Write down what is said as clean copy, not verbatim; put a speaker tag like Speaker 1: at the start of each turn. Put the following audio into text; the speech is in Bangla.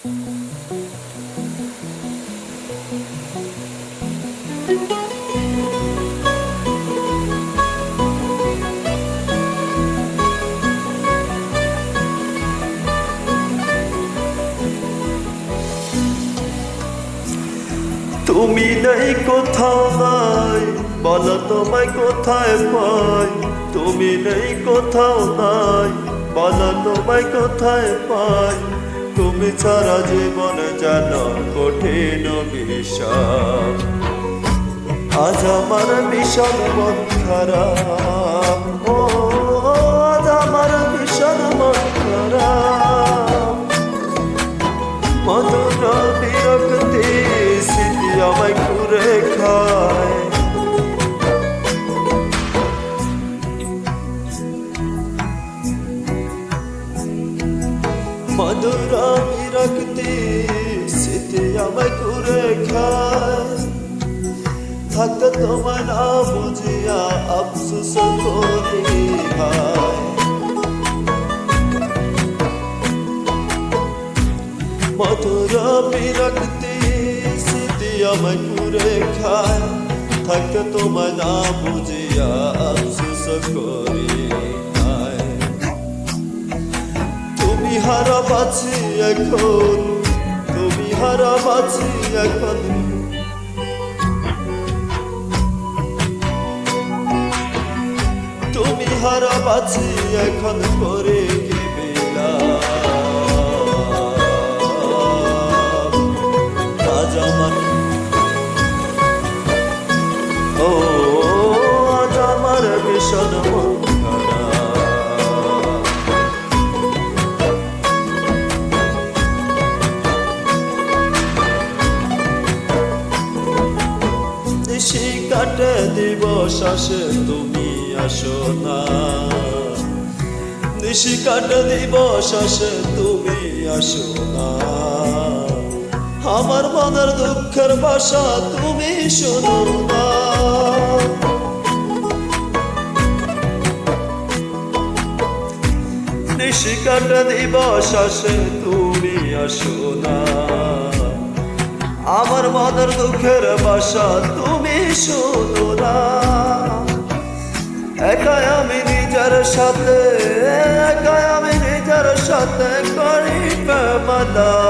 Speaker 1: তুমি নেই কোথাও নাই, বলো তোমায় কোথায় পাই। তুমি নেই কোথাও নাই, বলো তোমায় কোথায় পাই। তুমি ছাড়া জীবন যেন কঠিন বিষয়। আজ আমার ভীষণ মন খারাপ, ও আজ আমার ভীষণ মন খারাপ। মধুর বিরক্তি স্মৃতি আমায় ঘুরে খায়। মধুর বিরক্তি স্মৃতি আমায় ঘুরে খায়। থাকতে তোমায় না বুঝিয়া আফসোস করি ভাই। মধুর বিরক্তি স্মৃতি আমায় ঘুরে খায়। থাকতে তোমায় না বুঝিয়া আফসোস করি ভাই। তুমি হারা বাছি এখন, তুমি হারা বাছি এখন। তুমি হারা বাছি এখন করে কি বিলাপ। আজ আমার ও আজ আমার ভীষণ মন খারাপ। নিশি কাটে দিবস আসে তুমি আসো না। নিশি কাটে দিবস আসে তুমি আসো না। আমার মনের দুঃখের ভাষা তুমি শোনো না। নিশি কাটে দিবস আসে তুমি আসো না। আমার মনের দুঃখের ভাষা তুমি শোনো না। একাই আমি নিজের সাথে, একাই আমি নিজের সাথে করি প্রেমালাপ।